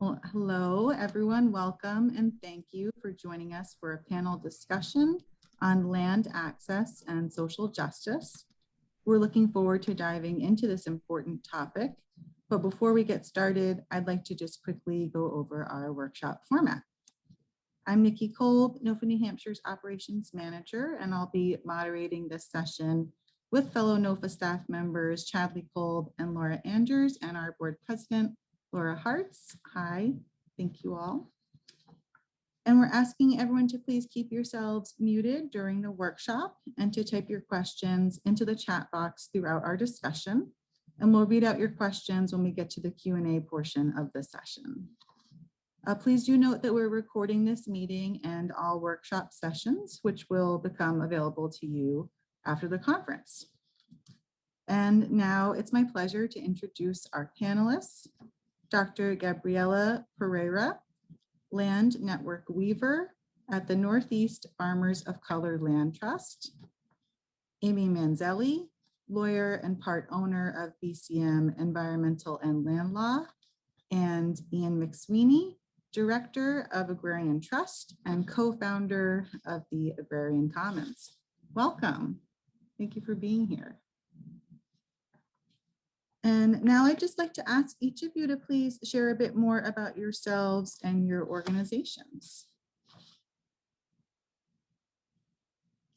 Well, hello, everyone. Welcome and thank you for joining us for a panel discussion on land access and social justice. We're looking forward to diving into this important topic. But before we get started, I'd like to just quickly go over our workshop format. I'm Nikki Kolb, NOFA New Hampshire's Operations Manager, and I'll be moderating this session with fellow NOFA staff members Chadley Kolb and Laura Andrews, and our board president, Laura Hartz. Hi, thank you all. And we're asking everyone to please keep yourselves muted during the workshop and to type your questions into the chat box throughout our discussion. And we'll read out your questions when we get to the Q&A portion of the session. Please do note that we're recording this meeting and all workshop sessions, which will become available to you after the conference. And now it's my pleasure to introduce our panelists. Dr. Gabriela Pereyra, Land Network Weaver at the Northeast Farmers of Color Land Trust. Amy Manzelli, lawyer and part owner of BCM Environmental and Land Law. And Ian McSweeney, Director of Agrarian Trust and co-founder of the Agrarian Commons. Welcome. Thank you for being here. And now I'd just like to ask each of you to please share a bit more about yourselves and your organizations.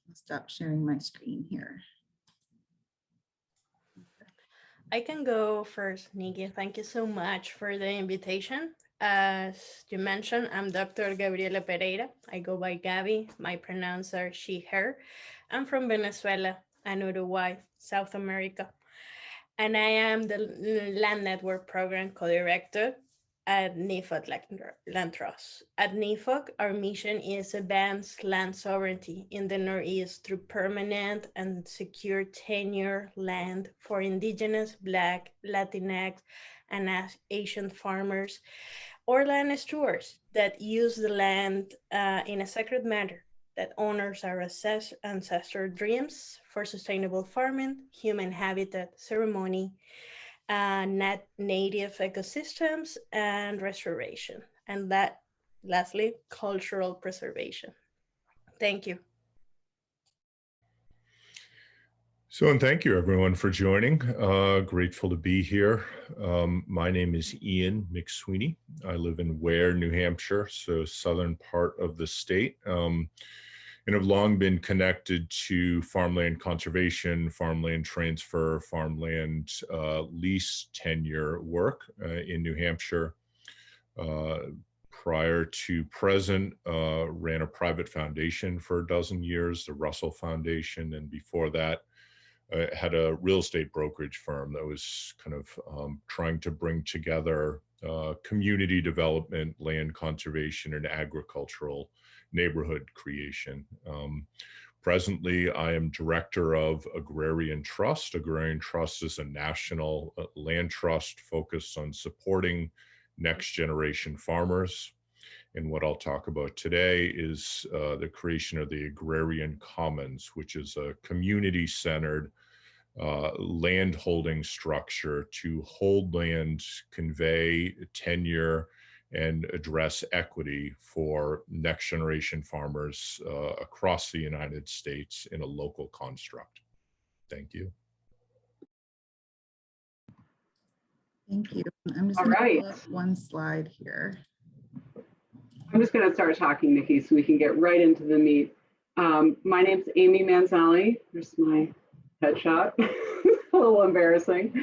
I'll stop sharing my screen here. I can go first, Nikki. Thank you so much for the invitation. As you mentioned, I'm Dr. Gabriela Pereyra. I go by Gabi. My pronouns are she, her. I'm from Venezuela and Uruguay, South America. And I am the Land Network Program Co-Director at NEFOC Land Trust. At NEFOC, our mission is advance land sovereignty in the Northeast through permanent and secure tenure land for Indigenous, Black, Latinx, and Asian farmers or land stewards that use the land in a sacred manner that honors our ancestral dreams for sustainable farming, human habitat ceremony, native ecosystems, and restoration. And that, lastly, cultural preservation. Thank you. So, and thank you everyone for joining. Grateful to be here. My name is Ian McSweeney. I live in Ware, New Hampshire, so southern part of the state. And have long been connected to farmland conservation, farmland transfer, farmland lease tenure work in New Hampshire. Prior to present, ran a private foundation for a dozen years, the Russell Foundation, and before that, had a real estate brokerage firm that was kind of trying to bring together community development, land conservation, and agricultural neighborhood creation. Presently, I am director of Agrarian Trust. Agrarian Trust is a national land trust focused on supporting next generation farmers. And what I'll talk about today is the creation of the Agrarian Commons, which is a community-centered land holding structure to hold land, convey tenure, and address equity for next generation farmers across the United States in a local construct. Thank you. Thank you. I'm just going to pull up one slide here. I'm just going to start talking, Nikki, so we can get right into the meat. My name's Amy Manzali. There's my headshot. A little embarrassing.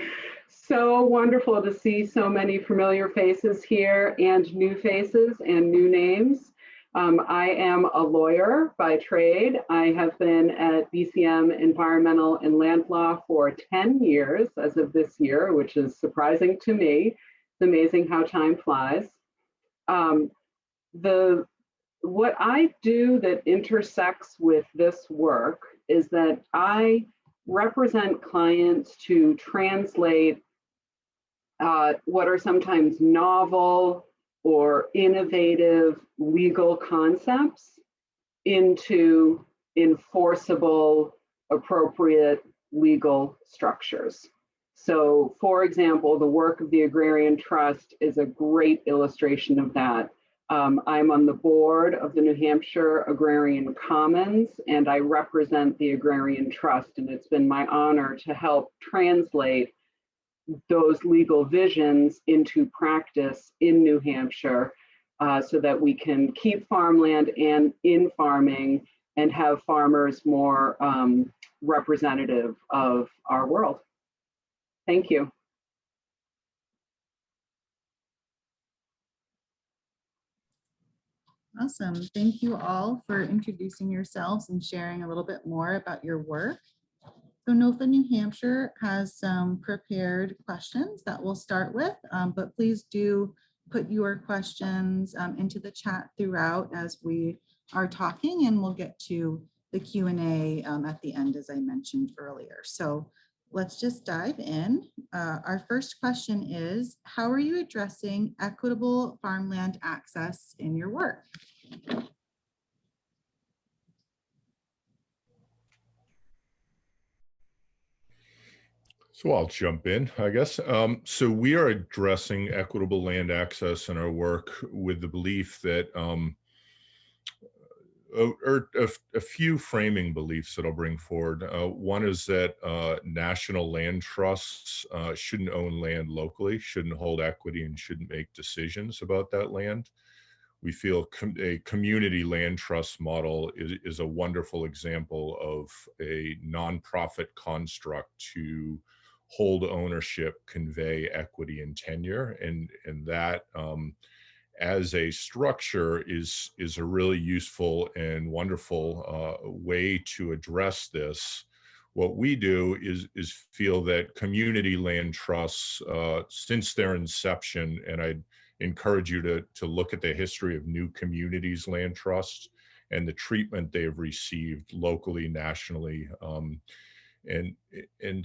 So wonderful to see so many familiar faces here and new faces and new names. I am a lawyer by trade. I have been at BCM Environmental and Land Law for 10 years as of this year, which is surprising to me. It's amazing how time flies. What I do that intersects with this work is that I represent clients to translate what are sometimes novel or innovative legal concepts into enforceable, appropriate legal structures. So, for example, the work of the Agrarian Trust is a great illustration of that. I'm on the board of the New Hampshire Agrarian Commons, and I represent the Agrarian Trust, and it's been my honor to help translate those legal visions into practice in New Hampshire, so that we can keep farmland and in farming and have farmers more representative of our world. Thank you. Awesome. Thank you all for introducing yourselves and sharing a little bit more about your work. So NOFA New Hampshire has some prepared questions that we'll start with, but please do put your questions into the chat throughout as we are talking, and we'll get to the Q&A at the end, as I mentioned earlier. So let's just dive in. Our first question is, how are you addressing equitable farmland access in your work? So I'll jump in, I guess. So we are addressing equitable land access in our work with the belief that, or a few framing beliefs that I'll bring forward. One is that national land trusts shouldn't own land locally, shouldn't hold equity, and shouldn't make decisions about that land. We feel a community land trust model is a wonderful example of a nonprofit construct to hold ownership, convey equity and tenure, and that as a structure is a really useful and wonderful way to address this. What we do is feel that community land trusts, since their inception, and I'd encourage you to look at the history of new communities land trusts and the treatment they have received locally, nationally, and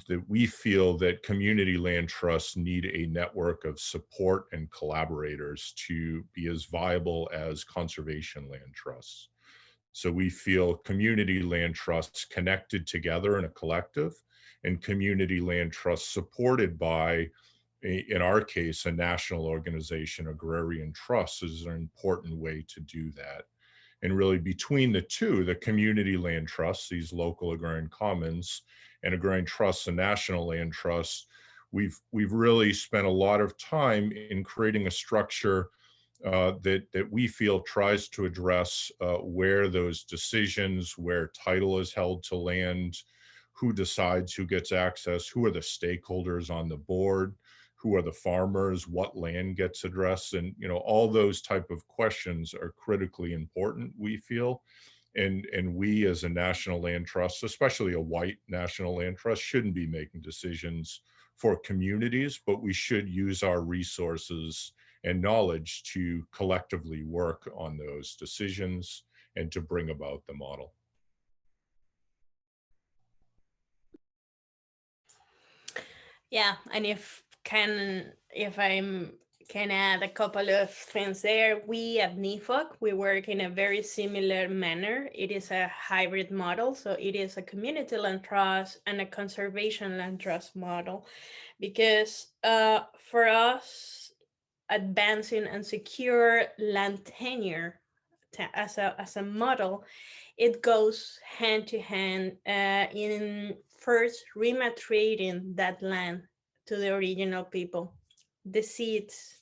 that we feel that community land trusts need a network of support and collaborators to be as viable as conservation land trusts. So we feel community land trusts connected together in a collective, and community land trusts supported by, in our case, a national organization, Agrarian Trust, is an important way to do that. And really between the two, the community land trusts, these local agrarian commons, and agrarian trusts and national land trusts, we've really spent a lot of time in creating a structure that we feel tries to address where those decisions, where title is held to land, who decides who gets access, who are the stakeholders on the board, who are the farmers, what land gets addressed, and all those type of questions are critically important, we feel. And we as a national land trust, especially a white national land trust, shouldn't be making decisions for communities, but we should use our resources and knowledge to collectively work on those decisions and to bring about the model. Yeah, and if I can add a couple of things there, we at NEFOC, we work in a very similar manner. It is a hybrid model, so it is a community land trust and a conservation land trust model, because for us, advancing and secure land tenure as a model, it goes hand to hand in first rematriating that land to the original people, the seeds,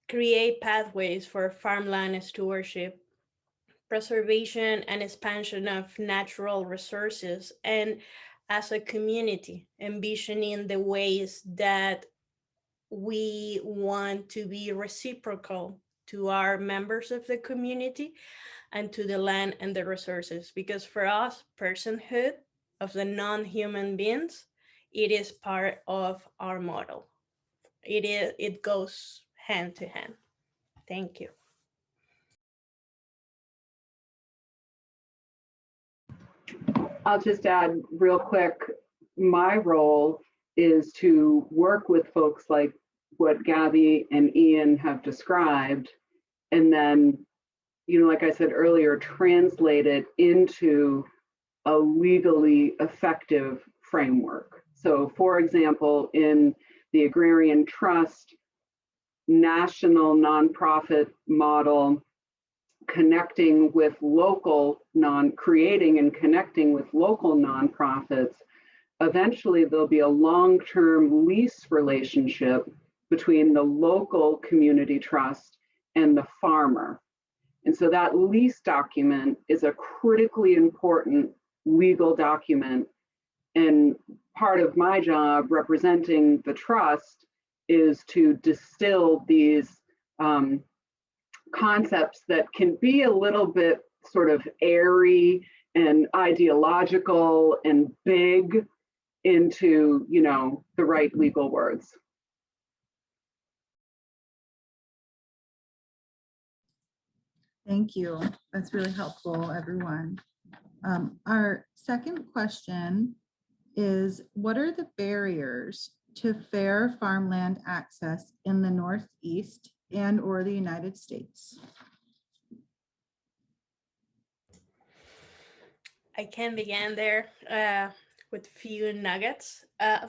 create pathways for farmland stewardship, preservation and expansion of natural resources, and as a community, envisioning the ways that we want to be reciprocal to our members of the community and to the land and the resources. Because for us, personhood of the non-human beings, it is part of our model. It goes hand to hand. Thank you. I'll just add real quick, my role is to work with folks like what Gabby and Ian have described, and then, like I said earlier, translate it into a legally effective framework. So for example, in the Agrarian Trust national nonprofit model, connecting with local creating and connecting with local nonprofits, eventually there'll be a long-term lease relationship between the local community trust and the farmer. And so that lease document is a critically important legal document. And part of my job representing the trust is to distill these concepts that can be a little bit sort of airy and ideological and big into, you know, the right legal words. Thank you. That's really helpful, everyone. Our second question is, what are the barriers to fair farmland access in the Northeast and or the United States? I can begin there with few nuggets.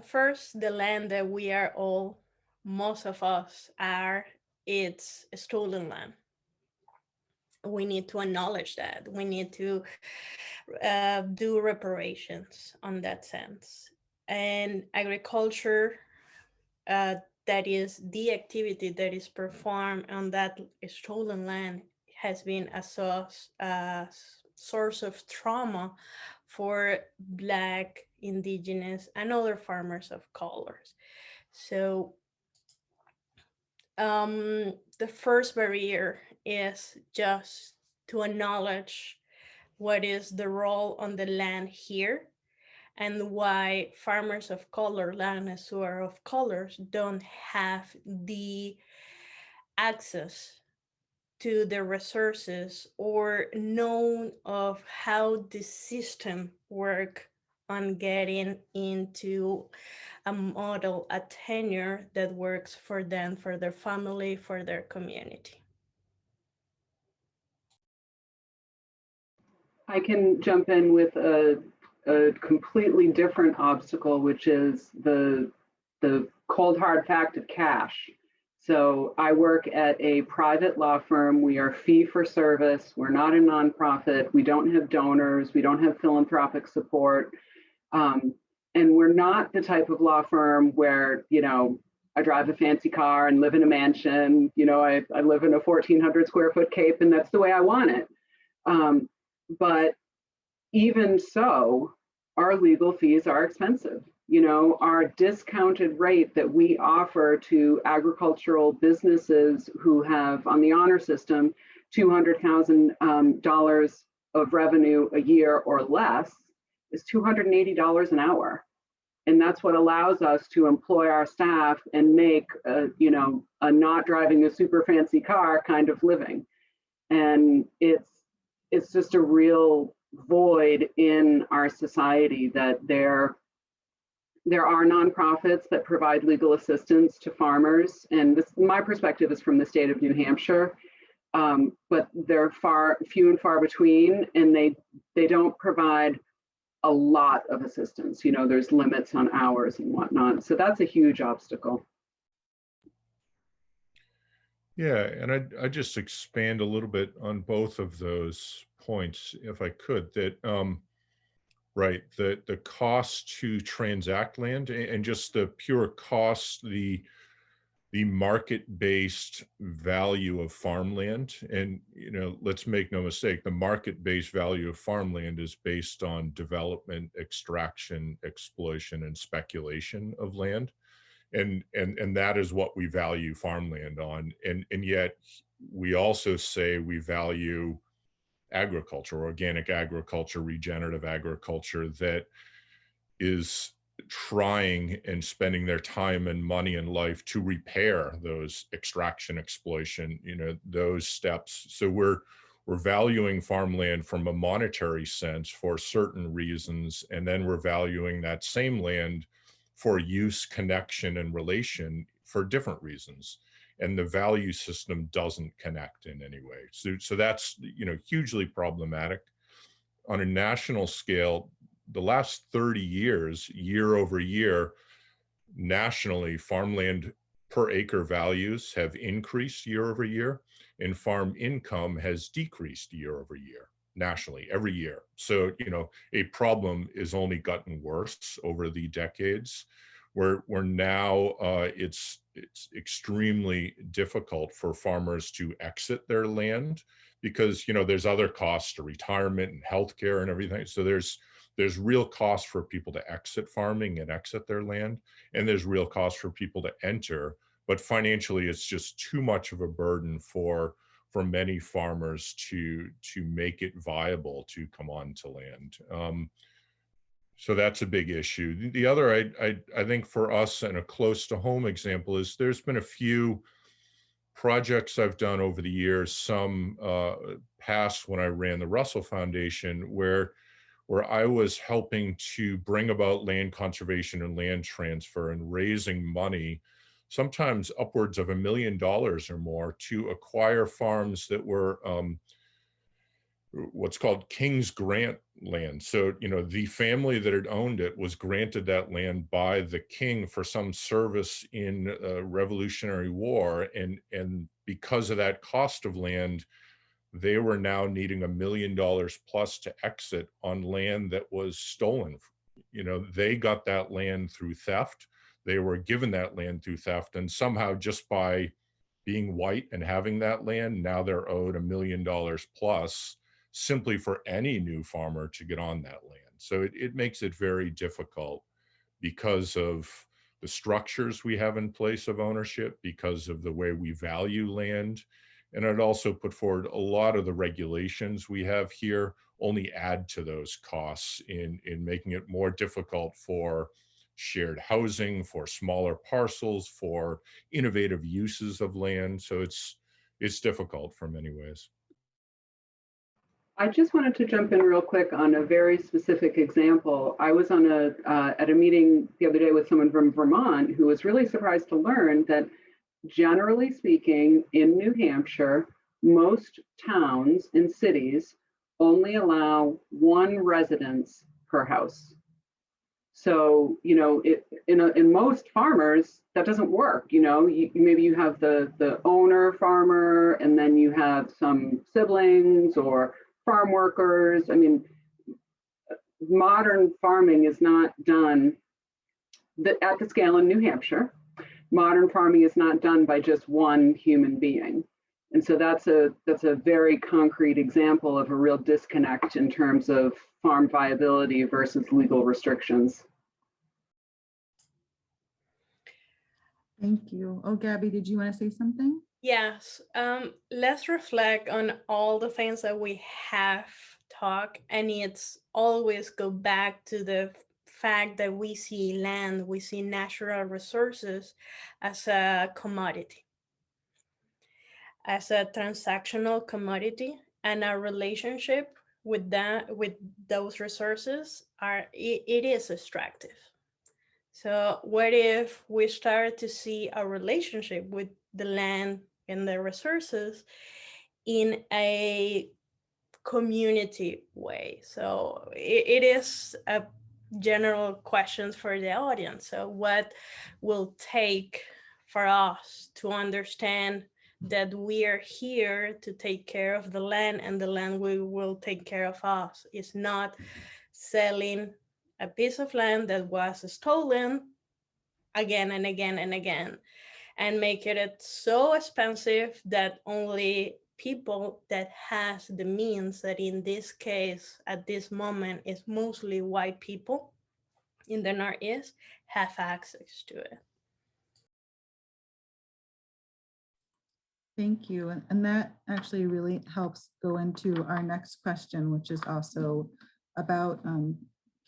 First, the land that we are all, most of us are, it's stolen land. We need to acknowledge that. We need to do reparations on that sense. And agriculture, that is the activity that is performed on that stolen land, has been a source of trauma for Black, Indigenous, and other farmers of colors. So the first barrier is just to acknowledge what is the role on the land here and why farmers of color, landlords who are of colors, don't have the access to the resources or known of how the system work on getting into a model, a tenure that works for them, for their family, for their community. I can jump in with a completely different obstacle, which is the cold hard fact of cash. So I work at a private law firm. We are fee for service. We're not a nonprofit. We don't have donors. We don't have philanthropic support. And we're not the type of law firm where, you know, I drive a fancy car and live in a mansion. You know, I live in a 1,400 square foot cape and that's the way I want it. But even so, our legal fees are expensive. You know, our discounted rate that we offer to agricultural businesses who have on the honor system $200,000 of revenue a year or less is $280 an hour. And that's what allows us to employ our staff and make you know, a not driving a super fancy car kind of living. And it's just a real void in our society that there are nonprofits that provide legal assistance to farmers. And this, my perspective is from the state of New Hampshire, but they're few and far between, and they don't provide a lot of assistance. You know, there's limits on hours and whatnot. So that's a huge obstacle. Yeah, and I just expand a little bit on both of those points, if I could, that right, the cost to transact land and just the pure cost, the market-based value of farmland. And, you know, let's make no mistake, the market-based value of farmland is based on development, extraction, exploitation, and speculation of land. And that is what we value farmland on. And yet we also say we value agriculture, organic agriculture, regenerative agriculture that is trying and spending their time and money and life to repair those extraction, exploitation, you know, those steps. So we're valuing farmland from a monetary sense for certain reasons, and then we're valuing that same land for use, connection, and relation for different reasons. And the value system doesn't connect in any way. So that's, you know, hugely problematic. On a national scale, the last 30 years, year over year, nationally, farmland per acre values have increased year over year, and farm income has decreased year over year nationally every year. So, a problem is only gotten worse over the decades. Where now it's extremely difficult for farmers to exit their land because there's other costs to retirement and healthcare and everything. So there's real cost for people to exit farming and exit their land, and there's real cost for people to enter. But financially, it's just too much of a burden for many farmers to make it viable to come onto land. So that's a big issue. The other, I think for us, and a close to home example is there's been a few projects I've done over the years, some past when I ran the Russell Foundation, where I was helping to bring about land conservation and land transfer and raising money, sometimes upwards of $1 million or more, to acquire farms that were what's called King's Grant land. So, the family that had owned it was granted that land by the king for some service in a Revolutionary War. And because of that cost of land, they were now needing $1 million plus to exit on land that was stolen. They got that land through theft. They were given that land through theft. And somehow, just by being white and having that land, now they're owed $1 million plus, simply for any new farmer to get on that land. So it makes it very difficult because of the structures we have in place of ownership, because of the way we value land. And I'd also put forward a lot of the regulations we have here only add to those costs in making it more difficult for shared housing, for smaller parcels, for innovative uses of land. So it's difficult from many ways. I just wanted to jump in real quick on a very specific example. I was on at a meeting the other day with someone from Vermont who was really surprised to learn that, generally speaking, in New Hampshire, most towns and cities only allow one residence per house. So, in most farmers, that doesn't work. Maybe you have the owner farmer, and then you have some siblings or farm workers. I mean, modern farming is not done at the scale in New Hampshire. Modern farming is not done by just one human being. And so that's a very concrete example of a real disconnect in terms of farm viability versus legal restrictions. Thank you. Oh, Gabby, did you want to say something? Yes, let's reflect on all the things that we have talked, and it's always go back to the fact that we see land, we see natural resources as a commodity, as a transactional commodity, and our relationship with those resources it is extractive. So what if we start to see a relationship with the land and the resources in a community way? So it is a general question for the audience. So what will take for us to understand that we are here to take care of the land, and the land will take care of us? It's not selling a piece of land that was stolen again and again and again, and make it so expensive that only people that has the means, that in this case, at this moment, is mostly white people in the Northeast, have access to it. Thank you. And that actually really helps go into our next question, which is also about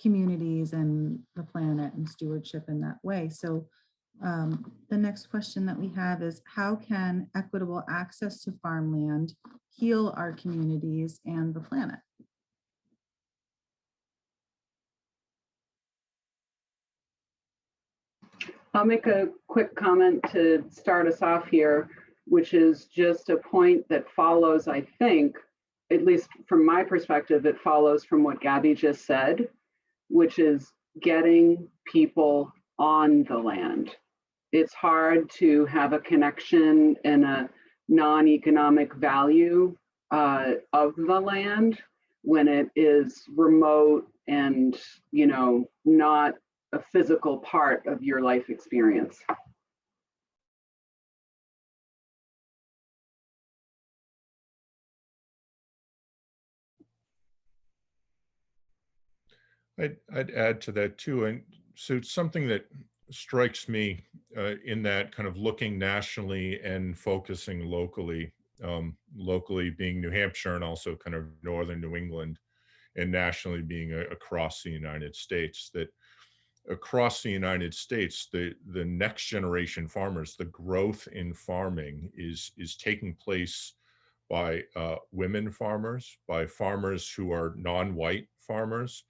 communities and the planet and stewardship in that way. So the next question that we have is, how can equitable access to farmland heal our communities and the planet? I'll make a quick comment to start us off here, which is just a point that follows, I think, at least from my perspective, it follows from what Gabby just said, which is getting people on the land. It's hard to have a connection and a non-economic value of the land when it is remote and, you know, not a physical part of your life experience. I'd add to that too. And so something that strikes me in that kind of looking nationally and focusing locally, locally being New Hampshire and also kind of northern New England, and nationally being across the United States, that across the United States, the next generation farmers, the growth in farming is taking place by women farmers, by farmers who are non-white farmers.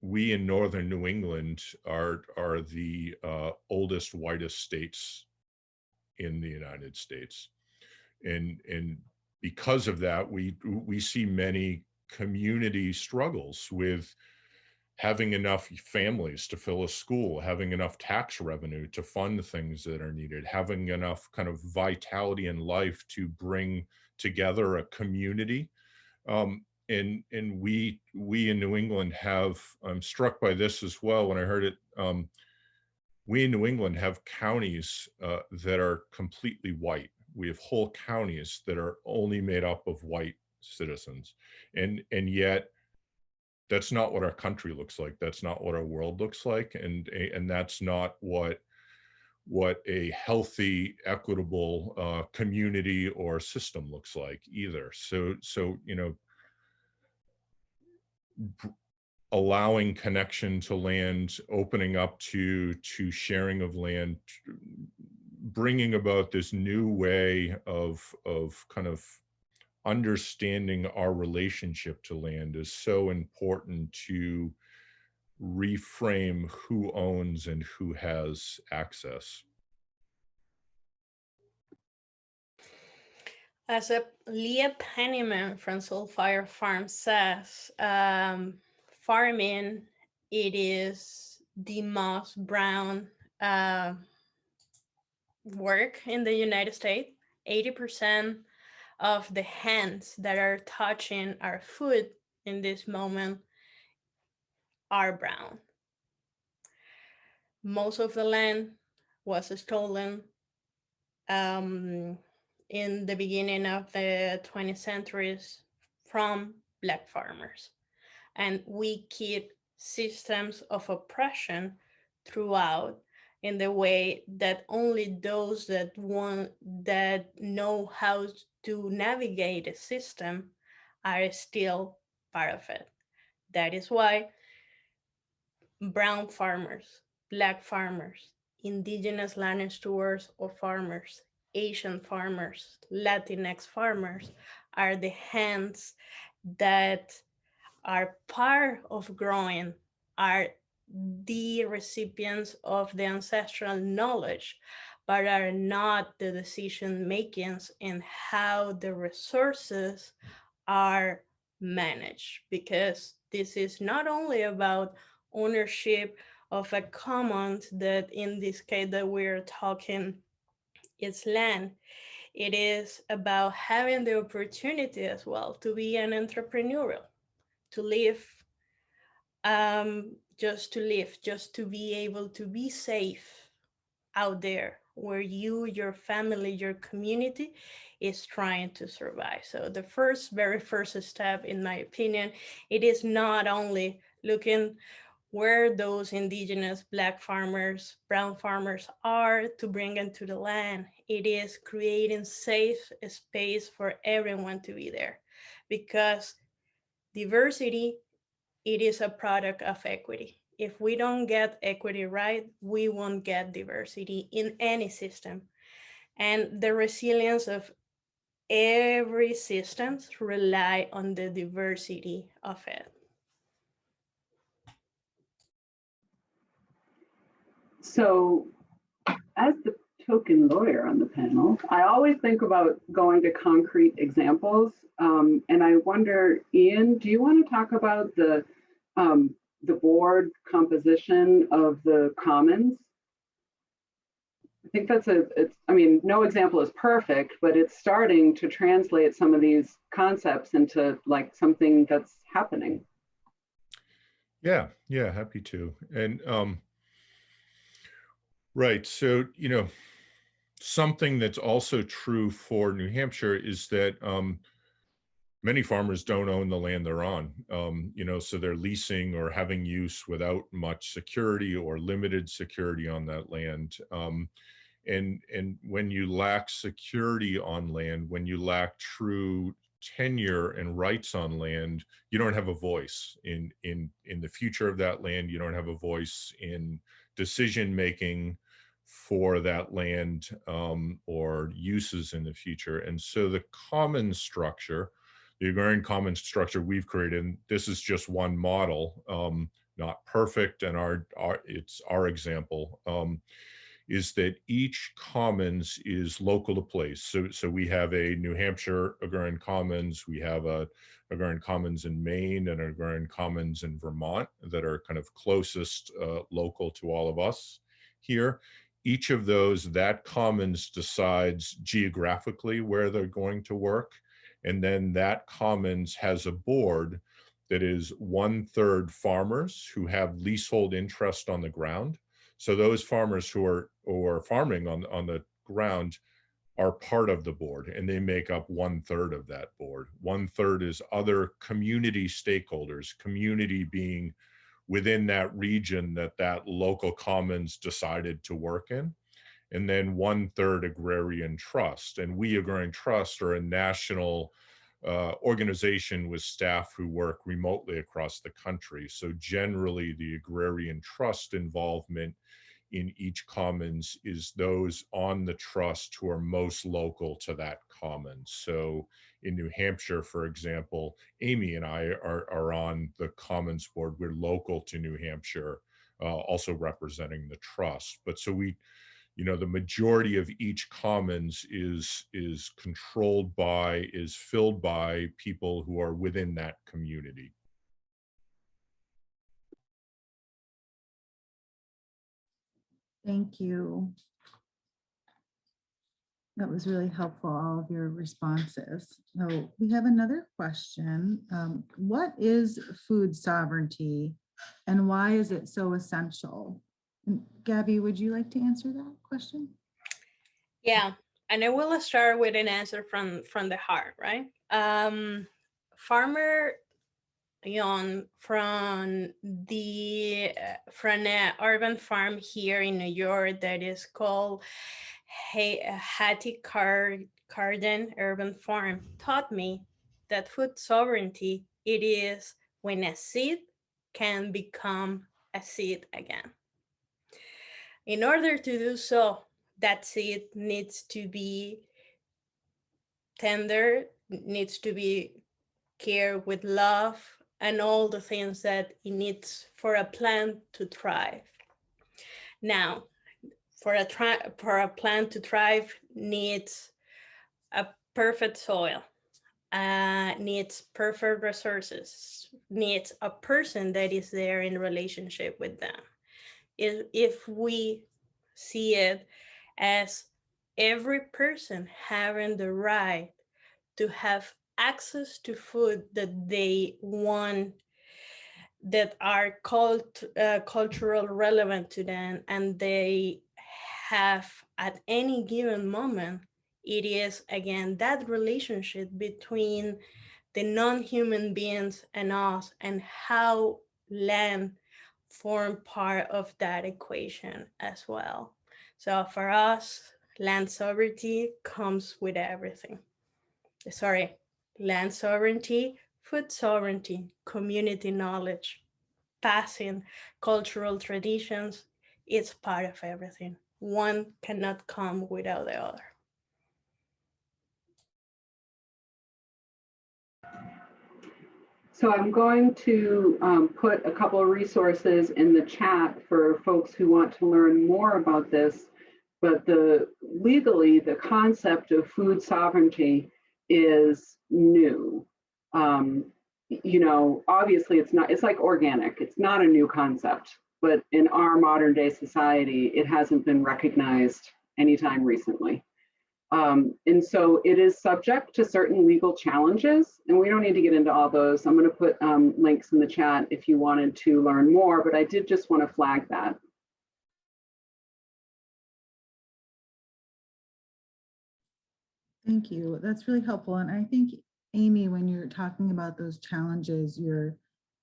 We in northern New England are the oldest, whitest states in the United States, and because of that, we see many community struggles with having enough families to fill a school, having enough tax revenue to fund things that are needed, having enough kind of vitality in life to bring together a community. And we in New England have, I'm struck by this as well when I heard it, we in New England have counties that are completely white. We have whole counties that are only made up of white citizens. And yet that's not what our country looks like. That's not what our world looks like. And that's not what a healthy, equitable community or system looks like either. So, you know, allowing connection to land, opening up to sharing of land, bringing about this new way of kind of understanding our relationship to land is so important to reframe who owns and who has access. As Leah Penniman from Soulfire Farm says, farming, it is the most brown work in the United States. 80% of the hands that are touching our food in this moment are brown. Most of the land was stolen in the beginning of the 20th centuries from Black farmers. And we keep systems of oppression throughout in the way that only those that know how to navigate a system are still part of it. That is why brown farmers, Black farmers, indigenous land stewards or farmers, Asian farmers, Latinx farmers are the hands that are part of growing, are the recipients of the ancestral knowledge, but are not the decision makings in how the resources are managed, because this is not only about ownership of a commons that in this case that we're talking is land. It is about having the opportunity as well to be an entrepreneurial, to live, just to live, just to be able to be safe out there where you, your family, your community is trying to survive. So the very first step, in my opinion, it is not only looking where those indigenous Black farmers, brown farmers are to bring them to the land. It is creating safe space for everyone to be there, because diversity, it is a product of equity. If we don't get equity right, we won't get diversity in any system. And the resilience of every system rely on the diversity of it. So as the token lawyer on the panel, I always think about going to concrete examples. And I wonder, Ian, do you want to talk about the the board composition of the commons. I think that's I mean, no example is perfect, but it's starting to translate some of these concepts into like something that's happening. Yeah, happy to. And right, so, you know, something that's also true for New Hampshire is that many farmers don't own the land they're on, you know, so they're leasing or having use without much security or limited security on that land. And when you lack security on land, when you lack true tenure and rights on land, you don't have a voice in the future of that land. You don't have a voice in decision making for that land or uses in the future. And so the common structure, the agrarian common structure we've created, and this is just one model, not perfect, and it's our example, is that each commons is local to place. So we have a New Hampshire agrarian commons, we have a agrarian commons in Maine and agrarian commons in Vermont that are kind of closest local to all of us here. Each of those, that commons decides geographically where they're going to work. And then that commons has a board that is 1/3 farmers who have leasehold interest on the ground. So those farmers who are farming on the ground are part of the board, and they make up 1/3 of that board. 1/3 is other community stakeholders, community being within that region that local commons decided to work in. And then 1/3 agrarian trust. And we Agrarian Trust are a national organization with staff who work remotely across the country. So generally the agrarian trust involvement in each commons is those on the trust who are most local to that commons. So in New Hampshire, for example, Amy and I are on the commons board. We're local to New Hampshire, also representing the trust. But so we, you know, the majority of each commons is controlled by, is filled by people who are within that community. Thank you. That was really helpful, all of your responses. So we have another question. What is food sovereignty and why is it so essential? And Gabby, would you like to answer that question? Yeah, and I will start with an answer from the heart, right? Farmer Yon from an urban farm here in New York that is called Hattie Carden Urban Farm taught me that food sovereignty, it is when a seed can become a seed again. In order to do so, that seed needs to be tender, needs to be cared with love, and all the things that it needs for a plant to thrive. Now, for a plant to thrive needs a perfect soil, needs perfect resources, needs a person that is there in relationship with them. If we see it as every person having the right to have access to food that they want, that are cultural relevant to them, and they have at any given moment, it is again that relationship between the non-human beings and us, and how land form part of that equation as well. So for us, land sovereignty comes with everything. Sorry, land sovereignty, food sovereignty, community knowledge, passing cultural traditions, it's part of everything. One cannot come without the other. So I'm going to put a couple of resources in the chat for folks who want to learn more about this. But legally, the concept of food sovereignty is new. you know, obviously it's like organic. It's not a new concept, but in our modern day society, it hasn't been recognized anytime recently. And so it is subject to certain legal challenges, and we don't need to get into all those. I'm going to put links in the chat if you wanted to learn more, but I did just want to flag that. Thank you. That's really helpful. And I think, Amy, when you're talking about those challenges, you're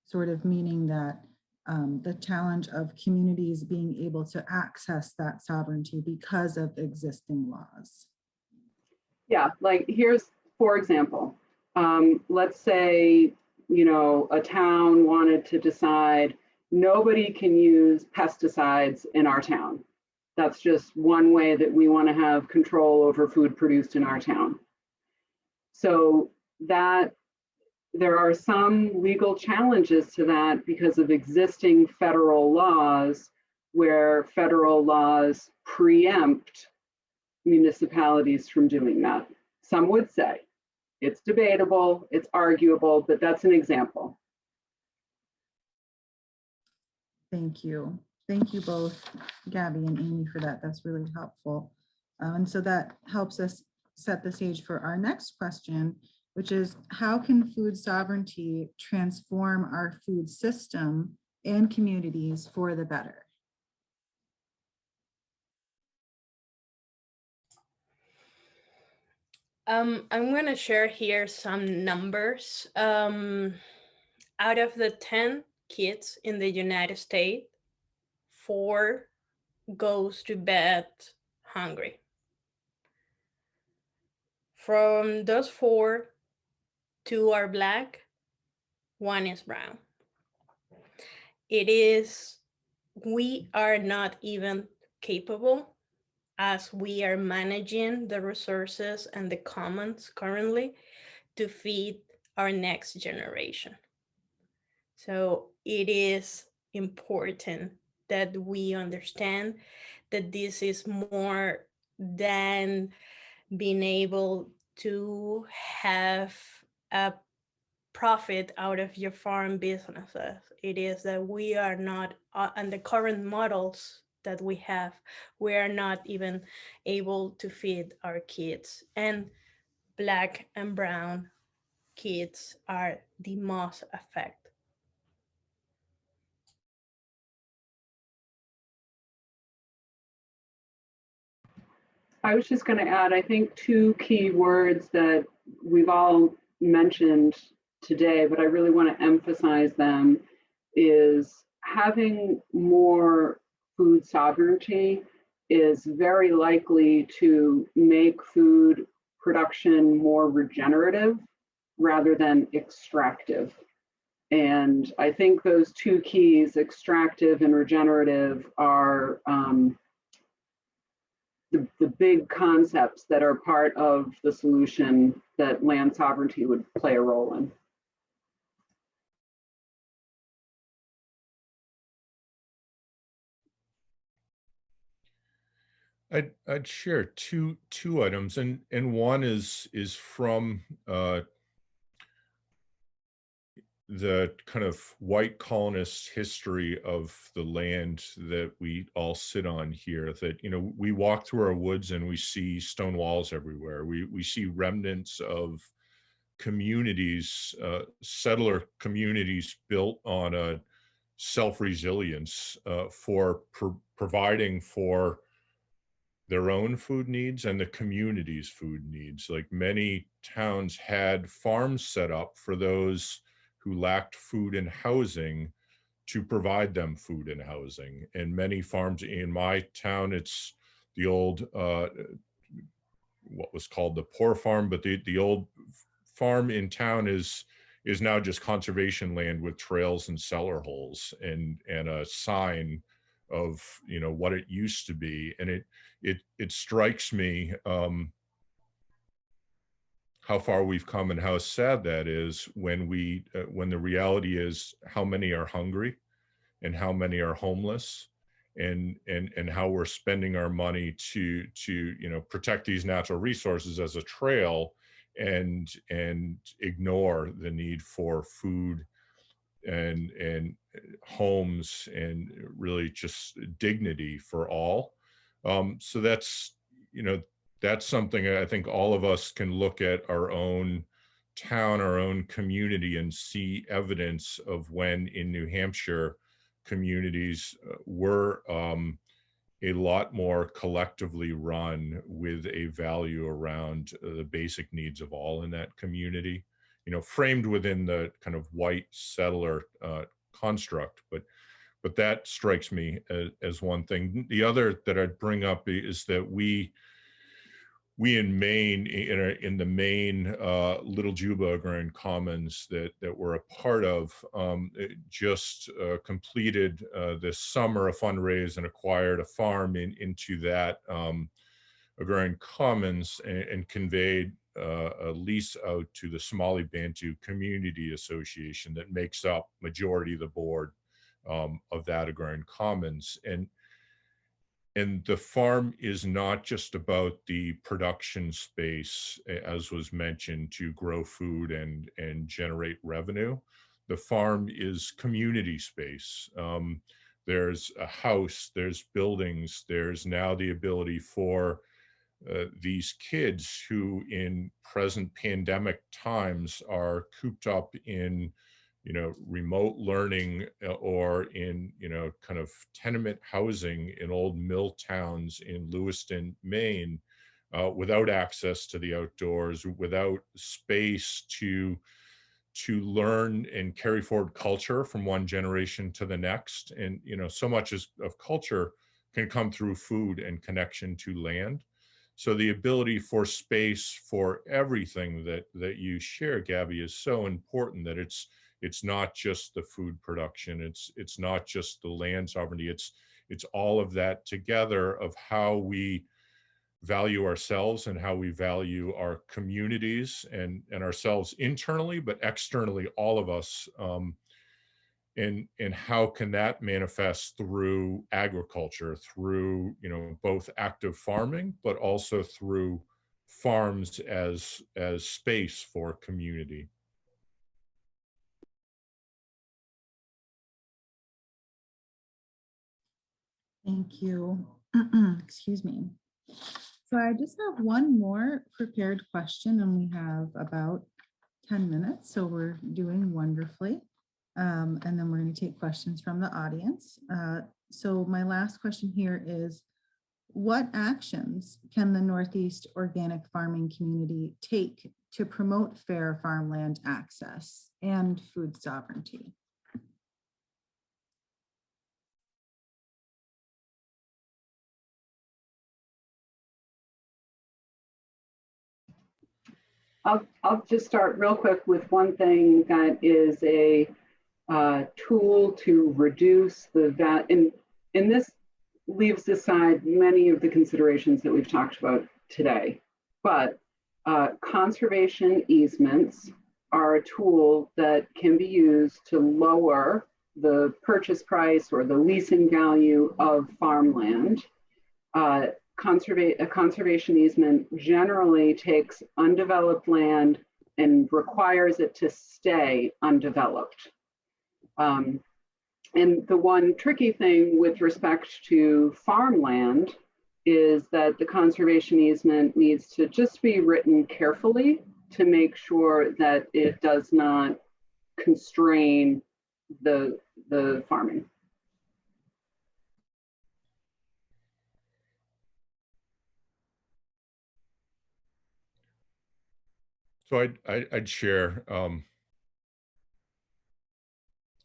sort of meaning that the challenge of communities being able to access that sovereignty because of existing laws. Yeah, like here's, for example, let's say, you know, a town wanted to decide nobody can use pesticides in our town. That's just one way that we want to have control over food produced in our town. So that there are some legal challenges to that because of existing federal laws, where federal laws preempt municipalities from doing that. Some would say it's debatable, it's arguable, but that's an example. Thank you. Thank you both, Gabby and Amy, for that. That's really helpful. And so that helps us set the stage for our next question, which is how can food sovereignty transform our food system and communities for the better? I'm going to share here some numbers. Out of the 10 kids in the United States, 4 goes to bed hungry. From those 4, 2 are Black, 1 is brown. We are not even capable, as we are managing the resources and the commons currently, to feed our next generation. So it is important that we understand that this is more than being able to have a profit out of your farm businesses. It is that we are not, and the current models that we have, we are not even able to feed our kids. And Black and brown kids are the most affected. I was just going to add, I think 2 key words that we've all mentioned today, but I really want to emphasize them, is having more food sovereignty is very likely to make food production more regenerative rather than extractive. And I think those 2 keys, extractive and regenerative, are the big concepts that are part of the solution that land sovereignty would play a role in. I'd share two items, and one is from the kind of white colonist history of the land that we all sit on here. That, you know, we walk through our woods and we see stone walls everywhere. We see remnants of communities, settler communities built on a self-resilience for providing for their own food needs and the community's food needs. Like, many towns had farms set up for those who lacked food and housing to provide them food and housing. And many farms in my town, it's the old, what was called the poor farm, but the old farm in town is now just conservation land with trails and cellar holes and a sign of, you know, what it used to be. And it strikes me how far we've come and how sad that is when the reality is how many are hungry and how many are homeless, and how we're spending our money to you know, protect these natural resources as a trail, and ignore the need for food and homes and really just dignity for all. So that's, you know, that's something I think all of us can look at our own town, our own community, and see evidence of when in New Hampshire communities were a lot more collectively run with a value around the basic needs of all in that community, you know, framed within the kind of white settler construct. But that strikes me as one thing. The other that I'd bring up is that we in Maine, in the Maine Little Juba Agrarian Commons that we're a part of, just completed this summer a fundraise and acquired a farm into that Agrarian Commons and conveyed a lease out to the Somali Bantu Community Association that makes up majority of the board of that Agrarian Commons. And the farm is not just about the production space, as was mentioned, to grow food and generate revenue. The farm is community space. There's a house, there's buildings, there's now the ability for these kids who in present pandemic times are cooped up in, you know, remote learning or in, you know, kind of tenement housing in old mill towns in Lewiston, Maine, without access to the outdoors, without space to learn and carry forward culture from one generation to the next. And, you know, so much of culture can come through food and connection to land. So the ability for space for everything that you share, Gabby, is so important that it's not just the food production, it's not just the land sovereignty, it's all of that together of how we value ourselves and how we value our communities and ourselves internally, but externally, all of us. And how can that manifest through agriculture, through, you know, both active farming, but also through farms as space for community. Thank you. Excuse me. So I just have one more prepared question and we have about 10 minutes. So we're doing wonderfully. And then we're going to take questions from the audience. So my last question here is, what actions can the Northeast organic farming community take to promote fair farmland access and food sovereignty? I'll just start real quick with one thing that is a tool to reduce the value, and this leaves aside many of the considerations that we've talked about today, but conservation easements are a tool that can be used to lower the purchase price or the leasing value of farmland. A conservation easement generally takes undeveloped land and requires it to stay undeveloped. And the one tricky thing with respect to farmland is that the conservation easement needs to just be written carefully to make sure that it does not constrain the farming. So I'd share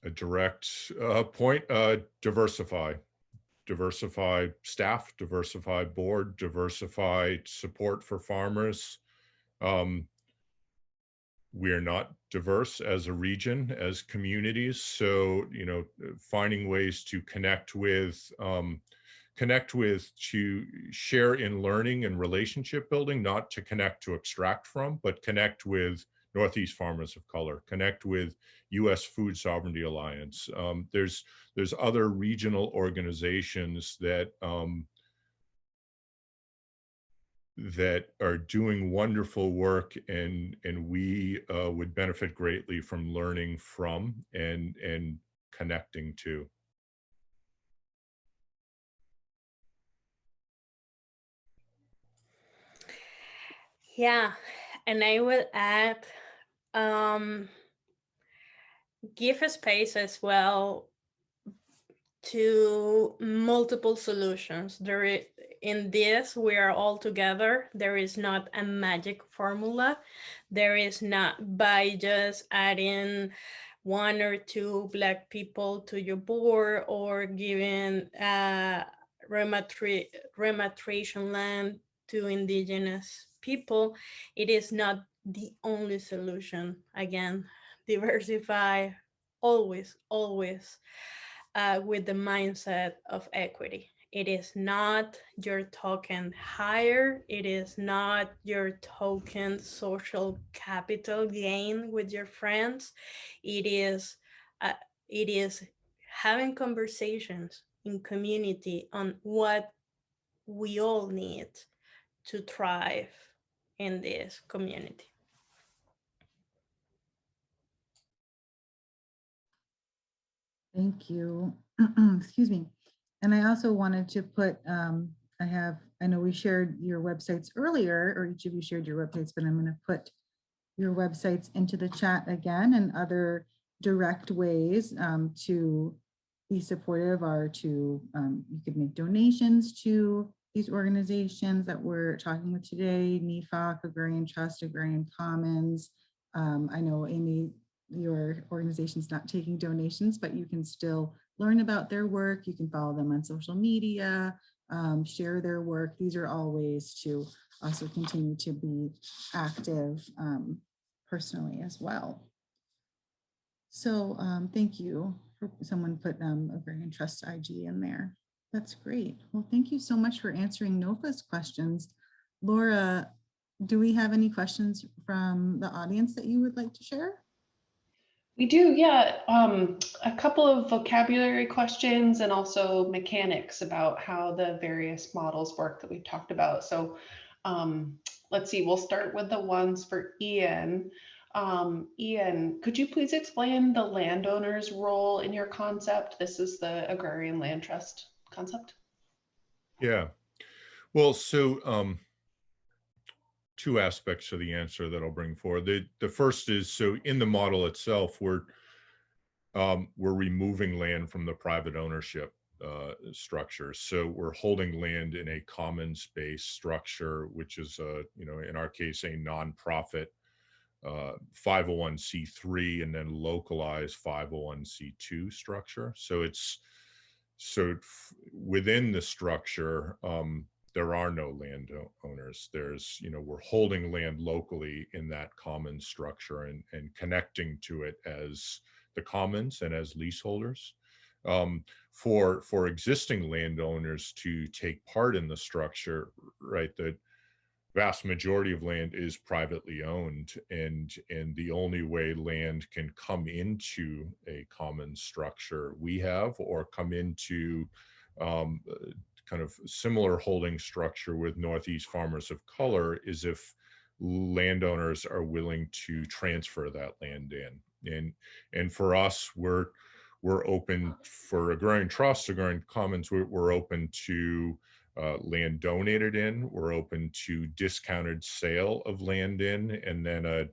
a direct point, diversify staff, diversify board, diversify support for farmers. We are not diverse as a region, as communities. So, you know, finding ways to connect with, to share in learning and relationship building, not to connect to extract from, but connect with Northeast Farmers of Color, connect with U.S. Food Sovereignty Alliance. There's other regional organizations that that are doing wonderful work, and we would benefit greatly from learning from and connecting to. Yeah, and I will add, give a space as well to multiple solutions. In this, we are all together. There is not a magic formula. There is not by just adding 1 or 2 Black people to your board or giving repatriation land to indigenous people. It is not the only solution. Again, diversify always, always. With the mindset of equity. It is not your token hire. It is not your token social capital gain with your friends. It is having conversations in community on what we all need to thrive in this community. Thank you. Excuse me. And I also wanted to put, I know we shared your websites earlier, or each of you shared your websites, but I'm going to put your websites into the chat again, and other direct ways to be supportive are to, you could make donations to these organizations that we're talking with today, NEFOC, Agrarian Trust, Agrarian Commons. I know, Amy, your organization's not taking donations, but you can still learn about their work. You can follow them on social media, share their work. These are all ways to also continue to be active personally as well. So thank you. Someone put Agrarian Trust IG in there. That's great. Well, thank you so much for answering NOFA's questions. Laura, do we have any questions from the audience that you would like to share? We do, yeah. A couple of vocabulary questions and also mechanics about how the various models work that we've talked about. So let's see, we'll start with the ones for Ian. Ian, could you please explain the landowner's role in your concept? This is the Agrarian Land Trust concept. Yeah, well, so two aspects to the answer that I'll bring forward. The first is, so in the model itself, we're removing land from the private ownership structure. So we're holding land in a common space structure, which is in our case, a nonprofit 501c3 and then localized 501c2 structure. So within the structure, there are no landowners. There's, we're holding land locally in that common structure and connecting to it as the commons and as leaseholders. For existing landowners to take part in the structure, right, the vast majority of land is privately owned, and the only way land can come into a common structure we have, or come into kind of similar holding structure with Northeast Farmers of Color, is if landowners are willing to transfer that land in. And for us, we're open for Agrarian Trust, Agrarian Commons, we're open to land donated in, we're open to discounted sale of land in, and then a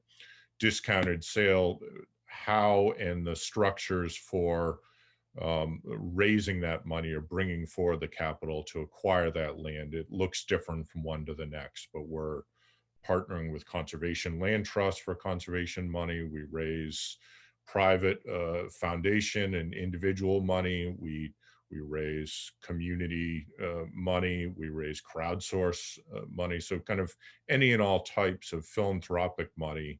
discounted sale, how and the structures for raising that money or bringing forward the capital to acquire that land. It looks different from one to the next, but we're partnering with Conservation Land Trust for conservation money. We raise private foundation and individual money. We raise community money. We raise crowdsource money. So kind of any and all types of philanthropic money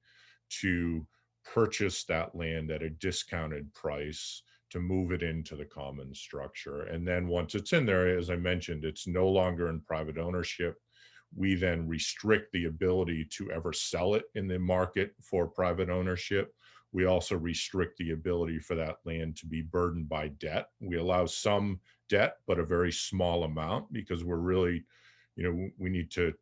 to purchase that land at a discounted price, to move it into the common structure. And then once it's in there, as I mentioned, it's no longer in private ownership. We then restrict the ability to ever sell it in the market for private ownership. We also restrict the ability for that land to be burdened by debt. We allow some debt, but a very small amount, because we're really, we need to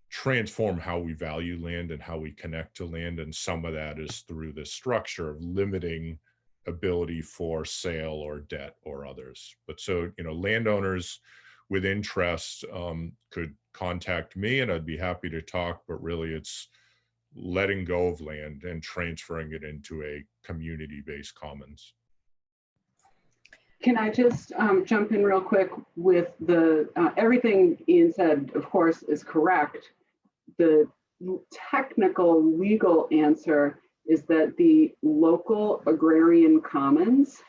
transform how we value land and how we connect to land. And some of that is through this structure of limiting ability for sale or debt or others. But so, landowners with interest could contact me and I'd be happy to talk, but really it's letting go of land and transferring it into a community-based commons. Can I just jump in real quick with the, everything Ian said, of course, is correct. The technical legal answer is that the local agrarian commons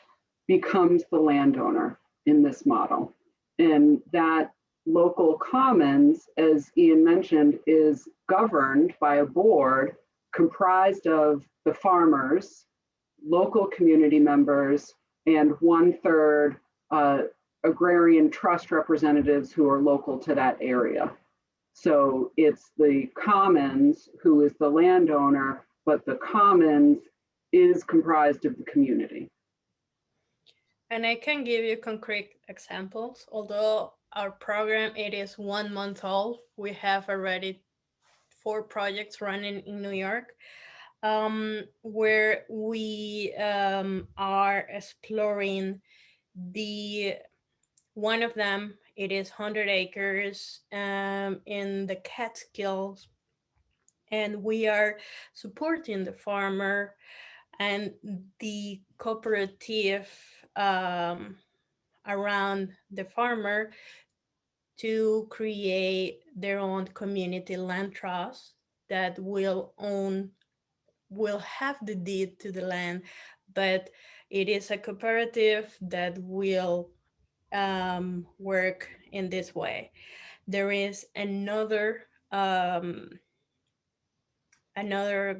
becomes the landowner in this model. And that local commons, as Ian mentioned, is governed by a board comprised of the farmers, local community members, and 1/3 agrarian trust representatives who are local to that area. So it's the commons who is the landowner, but the commons is comprised of the community. And I can give you concrete examples. Although our program, it is 1 month old, we have already 4 projects running in New York, where we are exploring one of them, it is 100 acres in the Catskills, and we are supporting the farmer and the cooperative around the farmer to create their own community land trust that will have the deed to the land, but it is a cooperative that will work in this way. There is another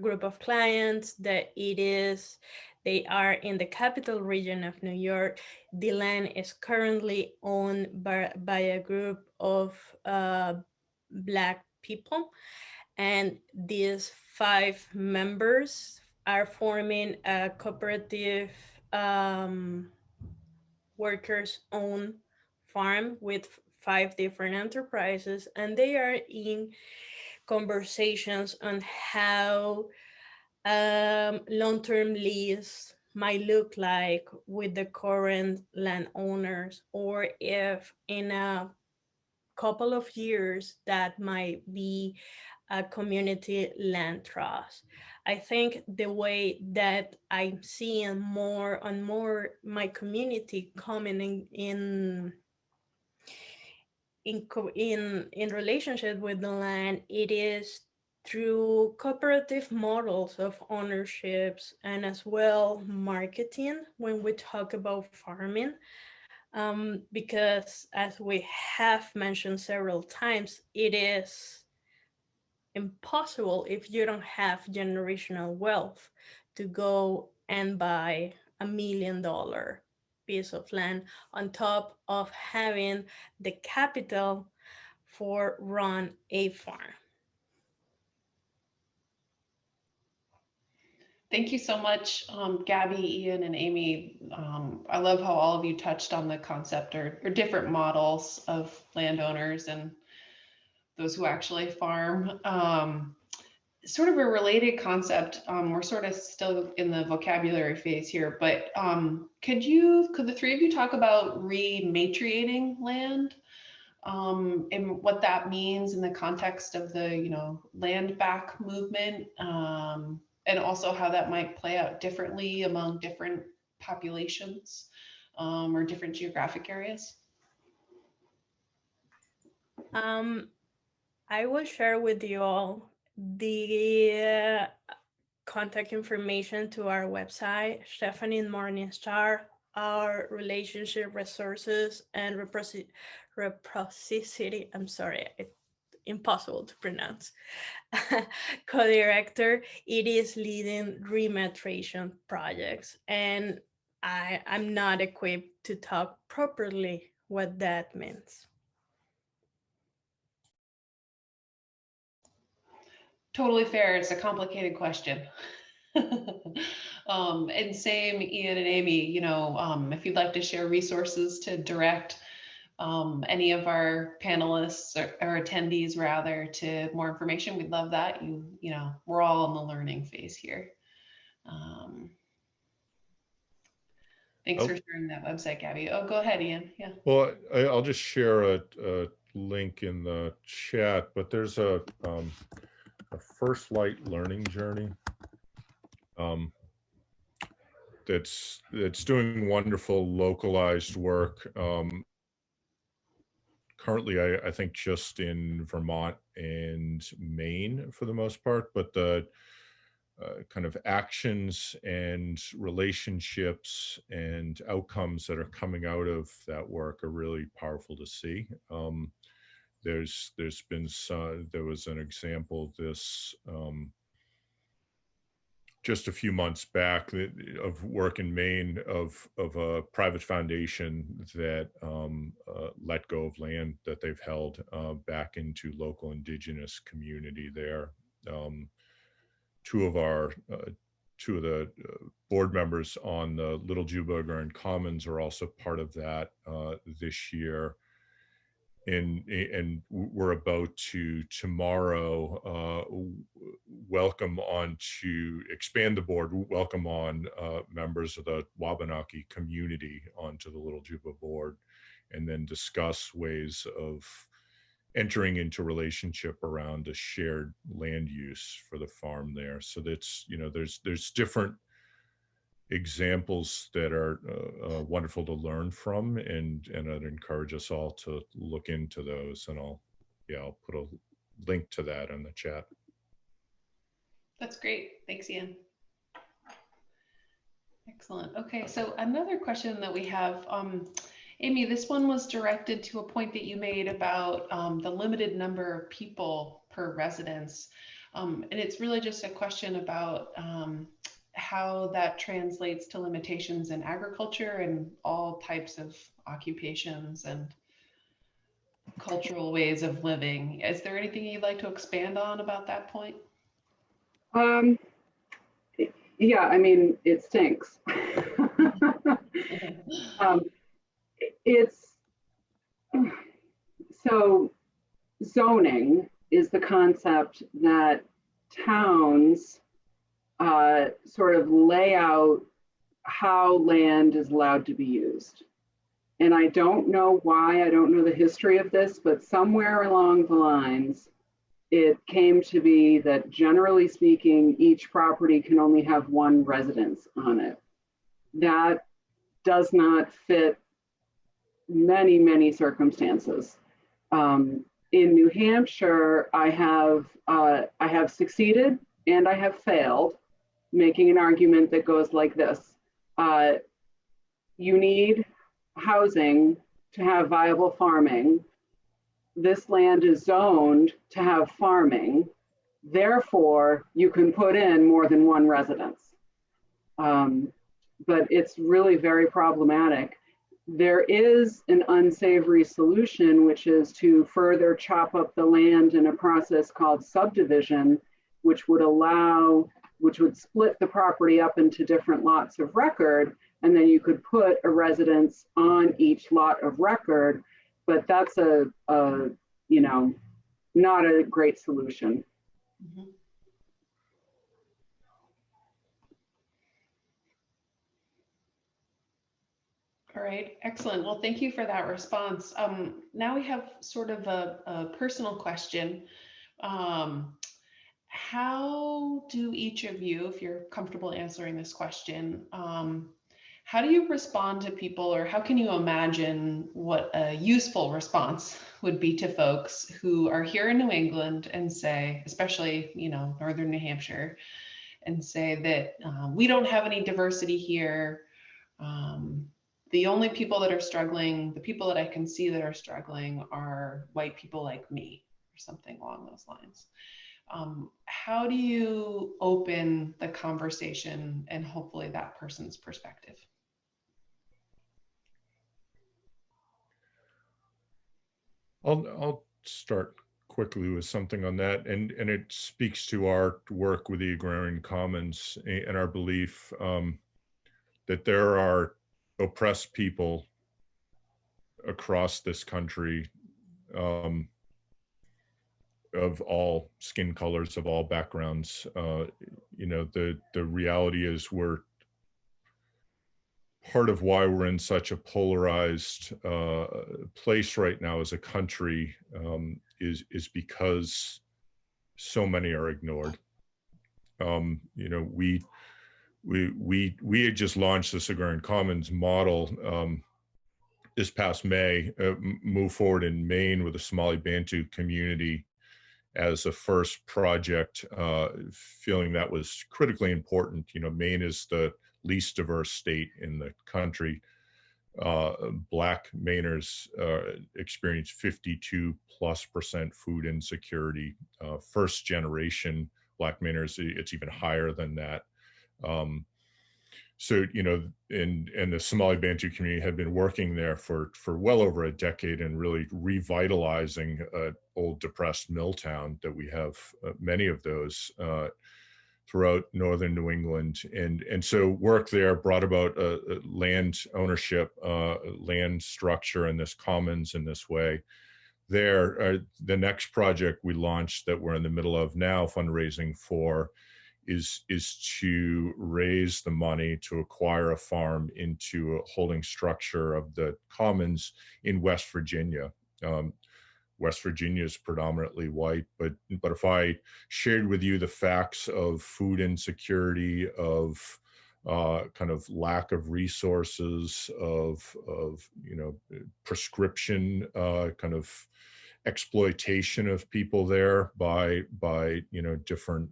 group of clients that they are in the capital region of New York. The land is currently owned by a group of Black people, and these 5 members are forming a cooperative workers-owned farm with 5 different enterprises, and they are in conversations on how long-term lease might look like with the current landowners, or if in a couple of years that might be a community land trust. I think the way that I'm seeing more and more my community coming in relationship with the land, it is through cooperative models of ownerships and as well marketing when we talk about farming. Because as we have mentioned several times, it is impossible if you don't have generational wealth to go and buy $1 million piece of land on top of having the capital for run a farm. Thank you so much, Gabby, Ian, and Amy. I love how all of you touched on the concept or different models of landowners and those who actually farm. Sort of a related concept. We're sort of still in the vocabulary phase here, but could the 3 of you talk about rematriating land and what that means in the context of the land back movement, and also how that might play out differently among different populations or different geographic areas? I will share with you all the contact information to our website, Stephanie Morningstar, our relationship resources and reciprocity, I'm sorry, it's impossible to pronounce, co-director. It is leading rematriation projects, and I'm not equipped to talk properly what that means. Totally fair. It's a complicated question. And same, Ian and Amy, if you'd like to share resources to direct any of our panelists or attendees rather to more information, we'd love that. You know, we're all in the learning phase here. Thanks for sharing that website, Gabby. Oh, go ahead, Ian. Yeah. Well, I'll just share a link in the chat, but there's a First Light learning journey that's doing wonderful localized work. Currently, I think just in Vermont and Maine for the most part, but the kind of actions and relationships and outcomes that are coming out of that work are really powerful to see. There's been there was an example this just a few months back of work in Maine of a private foundation that let go of land that they've held back into local indigenous community there. Two of the board members on the Little Juba Agrarian Commons are also part of that this year. And we're about to tomorrow welcome on to expand the board, welcome on members of the Wabanaki community onto the Little Juba board, and then discuss ways of entering into relationship around a shared land use for the farm there. So that's, you know, there's different examples that are wonderful to learn from, and I'd encourage us all to look into those, and I'll put a link to that in the chat. That's great. Thanks, Ian. Excellent. Okay, so another question that we have, Amy, this one was directed to a point that you made about the limited number of people per residence. And it's really just a question about how that translates to limitations in agriculture and all types of occupations and cultural ways of living. Is there anything you'd like to expand on about that point? Yeah, I mean, it stinks. So zoning is the concept that towns sort of lay out how land is allowed to be used. And I don't know why, I don't know the history of this, but somewhere along the lines, it came to be that generally speaking, each property can only have one residence on it. That does not fit many, many circumstances. In New Hampshire, I have succeeded and I have failed, making an argument that goes like this. You need housing to have viable farming. This land is zoned to have farming. Therefore, you can put in more than one residence. But it's really very problematic. There is an unsavory solution, which is to further chop up the land in a process called subdivision, which would split the property up into different lots of record, and then you could put a residence on each lot of record. But that's you know, not a great solution. Mm-hmm. All right, excellent. Well, thank you for that response. Now we have sort of a personal question. How do each of you, if you're comfortable answering this question, how do you respond to people, or how can you imagine what a useful response would be to folks who are here in New England and say, especially, you know, Northern New Hampshire, and say that we don't have any diversity here. The only people that are struggling, the people that I can see that are struggling are white people like me, or something along those lines. How do you open the conversation and hopefully that person's perspective? I'll start quickly with something on that, and it speaks to our work with the Agrarian Commons and our belief that there are oppressed people across this country, of all skin colors, of all backgrounds. You know, the reality is we're part of why we're in such a polarized place right now as a country, is because so many are ignored. You know, we had just launched this Agrarian Commons model this past May, move forward in Maine with the Somali Bantu community as a first project, feeling that was critically important. You know, Maine is the least diverse state in the country. Black Mainers experience 52+% food insecurity. First generation Black Mainers, it's even higher than that. So, you know, and the Somali Bantu community had been working there for well over a decade and really revitalizing old depressed mill town that we have many of those throughout northern New England. And so work there brought about land ownership, land structure in this commons in this way. There, the next project we launched that we're in the middle of now fundraising for is to raise the money to acquire a farm into a holding structure of the commons in West Virginia. West Virginia is predominantly white, but if I shared with you the facts of food insecurity, of kind of lack of resources, of you know, prescription kind of exploitation of people there by you know, different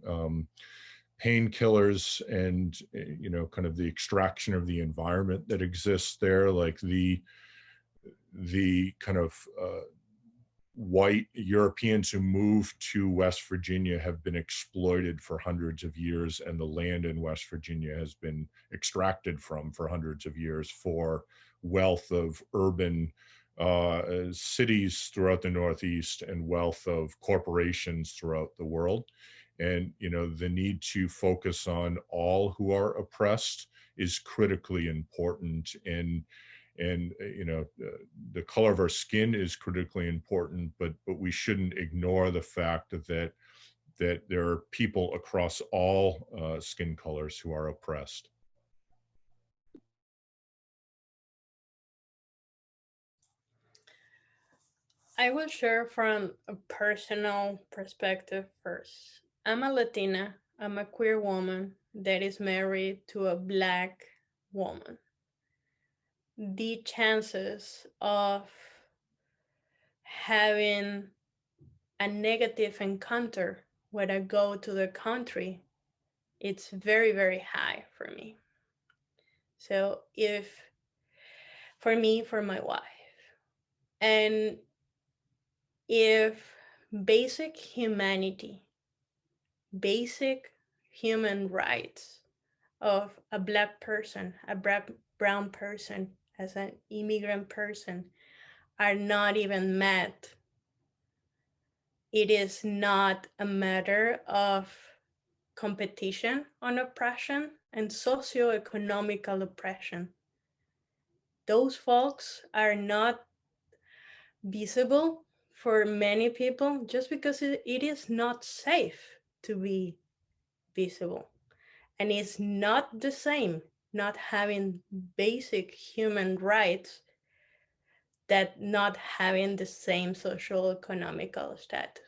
painkillers, and you know, kind of the extraction of the environment that exists there, like the kind of white Europeans who moved to West Virginia have been exploited for hundreds of years, and the land in West Virginia has been extracted from for hundreds of years for wealth of urban cities throughout the Northeast and wealth of corporations throughout the world. And, you know, the need to focus on all who are oppressed is critically important. And you know, the color of our skin is critically important, but we shouldn't ignore the fact that there are people across all skin colors who are oppressed. I will share from a personal perspective first. I'm a Latina, I'm a queer woman that is married to a Black woman. The chances of having a negative encounter when I go to the country, it's very, very high for me. So for me, for my wife, and if basic humanity, basic human rights of a Black person, a brown person, as an immigrant person, are not even met, it is not a matter of competition on oppression and socioeconomical oppression. Those folks are not visible for many people just because it is not safe to be visible. And it's not the same not having basic human rights that not having the same social economical status.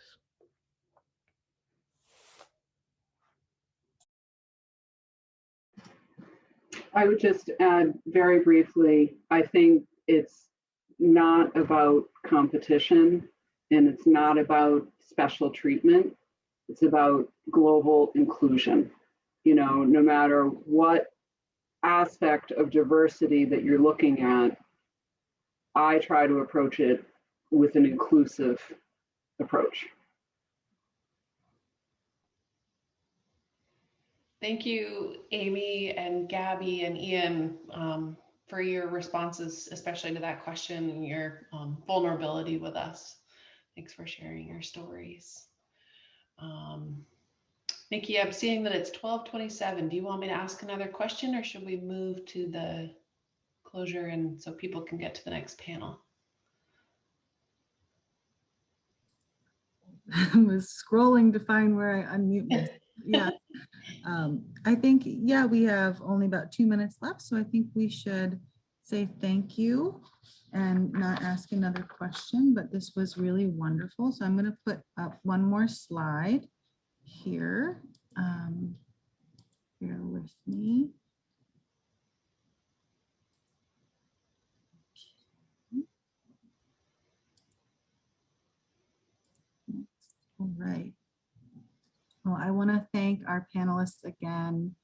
I would just add very briefly, I think it's not about competition and it's not about special treatment. It's about global inclusion. You know, no matter what aspect of diversity that you're looking at, I try to approach it with an inclusive approach. Thank you, Amy and Gabby and Ian, for your responses, especially to that question and your vulnerability with us. Thanks for sharing your stories. Nikki, I'm seeing that it's 12:27. Do you want me to ask another question, or should we move to the closure and so people can get to the next panel? was scrolling to find where I unmute myself. Yeah. I think, yeah, we have only about 2 minutes left, so I think we should say thank you and not ask another question, but this was really wonderful. So I'm going to put up one more slide here. Bear with me. All right. Well, I want to thank our panelists again,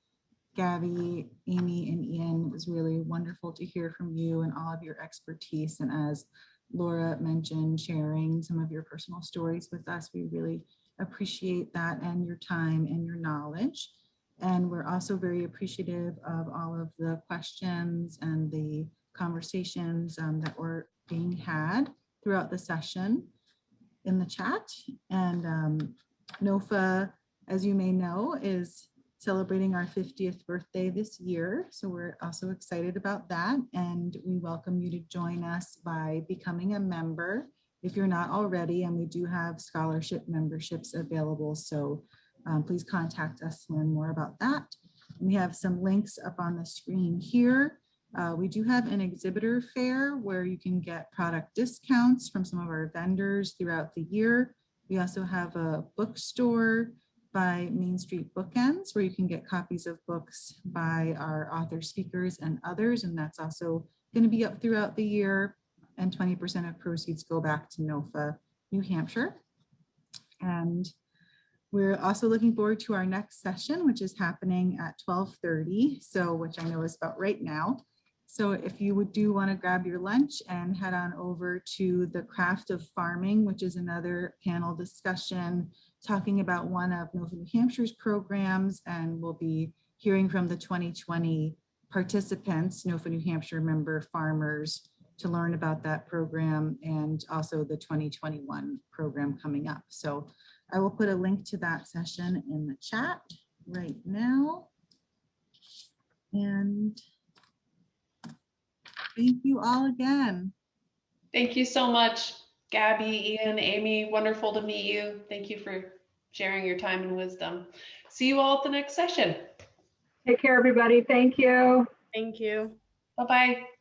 Gabby, Amy, and Ian. It was really wonderful to hear from you and all of your expertise. And as Laura mentioned, sharing some of your personal stories with us, we really appreciate that and your time and your knowledge. And we're also very appreciative of all of the questions and the conversations that were being had throughout the session in the chat. And NOFA, as you may know, is celebrating our 50th birthday this year. So we're also excited about that. And we welcome you to join us by becoming a member if you're not already. And we do have scholarship memberships available. So please contact us to learn more about that. And we have some links up on the screen here. We do have an exhibitor fair where you can get product discounts from some of our vendors throughout the year. We also have a bookstore by Main Street Bookends where you can get copies of books by our author speakers and others. And that's also going to be up throughout the year. And 20% of proceeds go back to NOFA, New Hampshire. And we're also looking forward to our next session, which is happening at 12:30. So, which I know is about right now. So if you do want to grab your lunch and head on over to the Craft of Farming, which is another panel discussion talking about one of NOFA New Hampshire's programs, and we'll be hearing from the 2020 participants, NOFA New Hampshire member farmers, to learn about that program and also the 2021 program coming up. So I will put a link to that session in the chat right now. And thank you all again. Thank you so much, Gabby, Ian, Amy. Wonderful to meet you. Thank you for sharing your time and wisdom. See you all at the next session. Take care, everybody. Thank you. Thank you. Bye-bye.